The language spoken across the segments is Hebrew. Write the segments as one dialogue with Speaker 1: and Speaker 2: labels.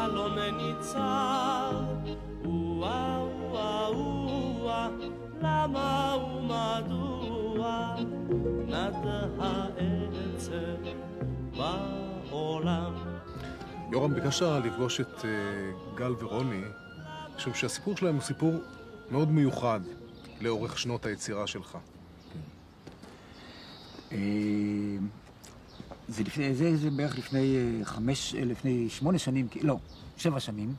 Speaker 1: לא מניצר, וואה וואה וואה, למה ומדוע נד העצב בעולם.
Speaker 2: יורם, ביקשת לפגוש את גל ורוני, משום שהסיפור שלהם הוא סיפור מאוד מיוחד לאורך שנות היצירה שלך.
Speaker 3: זה בערך לפני 8 שנים, לא, 7 שנים.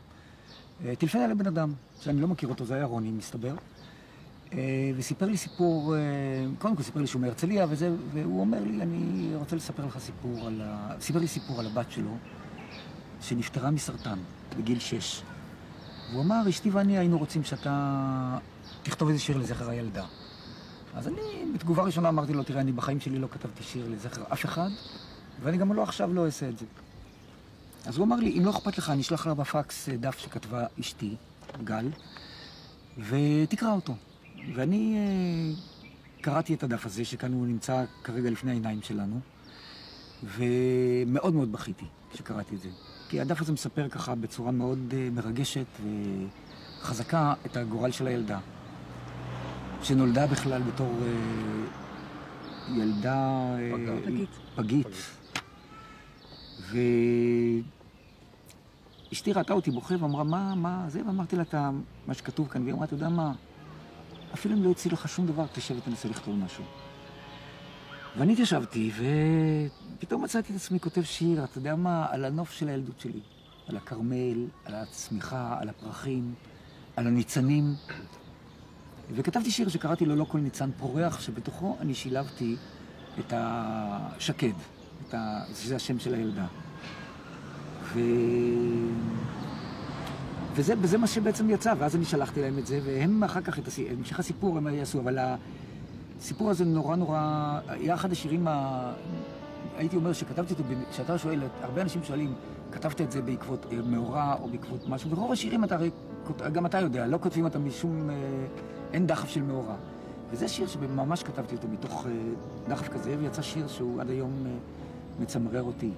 Speaker 3: טלפן אליי בן אדם, שאני לא מכיר אותו, זה היה רוני, מסתבר. וסיפר לי סיפור, קודם כל סיפר לי שהוא מהרצליה, והוא אומר לי, אני רוצה לספר לך סיפור סיפר לי סיפור על הבת שלו, שנפטרה מסרטן, בגיל 6. והוא אמר, אשתי ואני היינו רוצים שאתה תכתוב איזה שיר לזכר הילדה. אז אני בתגובה ראשונה אמרתי לו, תראה, אני בחיים שלי לא כתבתי שיר לזכר אף אחד, ואני גם עכשיו לא אעשה את זה. אז הוא אמר לי, אם לא אכפת לך, אני אשלח לה בפקס דף שכתבה אשתי, גל, ותקרא אותו. ואני קראתי את הדף הזה, שכאן הוא נמצא כרגע לפני העיניים שלנו, ומאוד מאוד בכיתי כשקראתי את זה. כי הדף הזה מספר ככה בצורה מאוד מרגשת וחזקה את הגורל של הילדה, שנולדה בכלל בתור ילדה פגית. ואשתי ראתה אותי בוכה ואמרה, מה זה? ואמרתי לה מה שכתוב כאן, והיא אמרה, אתה יודע מה? אפילו אם לא יוציא לך שום דבר, תשב ותנסה לכתוב משהו. ואני התיישבתי, ופתאום מצאתי את עצמי כותב שיר, אתה יודע מה? על הנוף של הילדות שלי. על הכרמל, על הצמיחה, על הפרחים, על הניצנים. וכתבתי שיר שקראתי לו לא כל ניצן פורח, שבתוכו אני שילבתי את השקד, זה השם של הילדה. וזה מה שבעצם יצא, ואז אני שלחתי להם את זה, והם אחר כך, המשך הסיפור הם יעשו, אבל הסיפור הזה נורא, היה אחד השירים, הייתי אומר שכתבתי אותו, כשאתה שואל, הרבה אנשים שואלים, כתבת את זה בעקבות מאורע או בעקבות משהו, ורוב השירים גם אתה יודע, לא כותבים אותם משום, אין דחף של מאורע. וזה שיר שממש כתבתי אותו מתוך דחף כזה, ויצא שיר שהוא עד היום מצמרר אותי.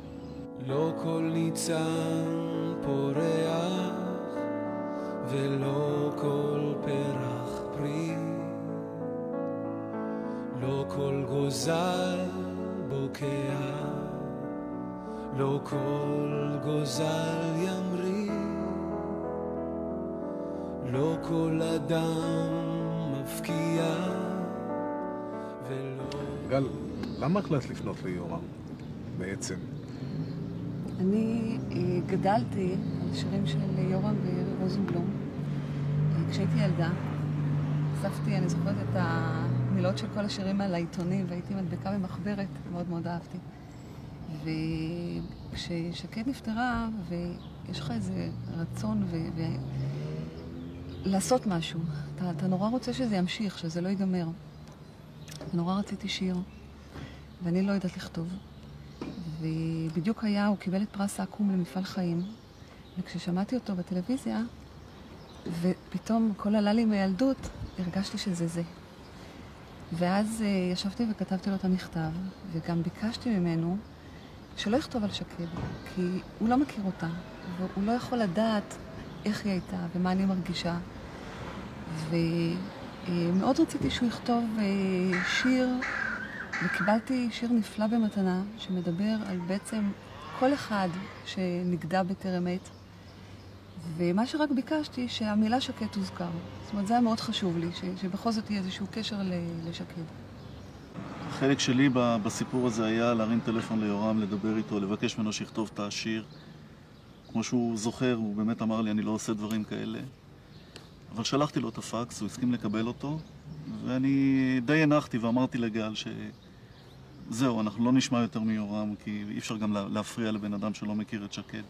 Speaker 1: לא כל ניצן פורח ולא כל פרח פרי, לא כל גוזל בוקע, לא כל גוזל ימריא, לא כל אדם מפקיע ולא...
Speaker 2: גל, למה החלטת לפנות ליורם בעצם?
Speaker 4: אני גדלתי על שירים של יורם ורוזנבלום. כשהייתי ילדה, אספתי, אני זוכרת את המילות של כל השירים על העיתונים, והייתי מדבקה במחברת, מאוד מאוד אהבתי. וכששקד נפטרה, ויש לך איזה רצון לעשות משהו, אתה נורא רוצה שזה ימשיך, שזה לא ייגמר. ונורא רציתי שיר, ואני לא יודעת לכתוב. ובדיוק הוא קיבל את פרס האקו"ם למפעל חיים, וכששמעתי אותו בטלוויזיה, ופתאום הכל עלה לי מהילדות, הרגשתי שזה זה. ואז ישבתי וכתבתי לו את המכתב, וגם ביקשתי ממנו שלא יכתוב על שקד, כי הוא לא מכיר אותה, והוא לא יכול לדעת איך היא הייתה ומה אני מרגישה. ומאוד רציתי שהוא יכתוב שיר, וקיבלתי שיר נפלא במתנה, שמדבר על בעצם כל אחד שנגדע בטרם עת. ומה שרק ביקשתי, שהמילה שקד תוזכר. זאת אומרת, זה היה מאוד חשוב לי, שבכל זאת יהיה איזשהו קשר לשקד.
Speaker 5: החלק שלי בסיפור הזה היה להרים טלפון ליורם, לדבר איתו, לבקש ממנו שיכתוב את השיר. כמו שהוא זוכר, הוא באמת אמר לי, אני לא עושה דברים כאלה. אבל שלחתי לו את הפקס, הוא הסכים לקבל אותו, ואני די הנחתי ואמרתי לגל שזהו, אנחנו לא נשמע יותר מיורם, כי אי אפשר גם להפריע לבן אדם שלא מכיר את שקד.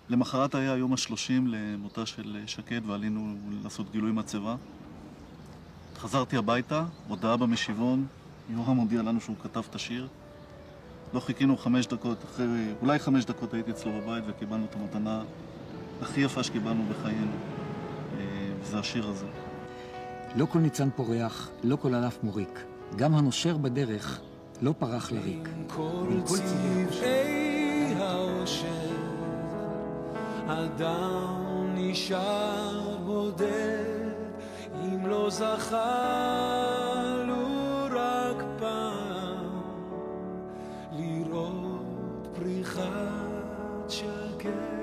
Speaker 5: למחרת היה יום ה-30 למותה של שקד, ועלינו לעשות גילוי מצבה. חזרתי הביתה, הודעה במשיבון, יורם הודיע לנו שהוא כתב את השיר. לא חיכינו 5 דקות, אולי 5 דקות הייתי אצלו בבית וקיבלנו את המתנה הכי יפה שקיבלנו בחיינו. וזה השיר הזה.
Speaker 3: לא כל ניצן פורח, לא כל ענף מוריק. גם הנושר בדרך לא פרח לריק.
Speaker 1: כל צבעי האושר אדם נשאר בודד אם לא זכה לו רק פעם לראות פריחת שקט.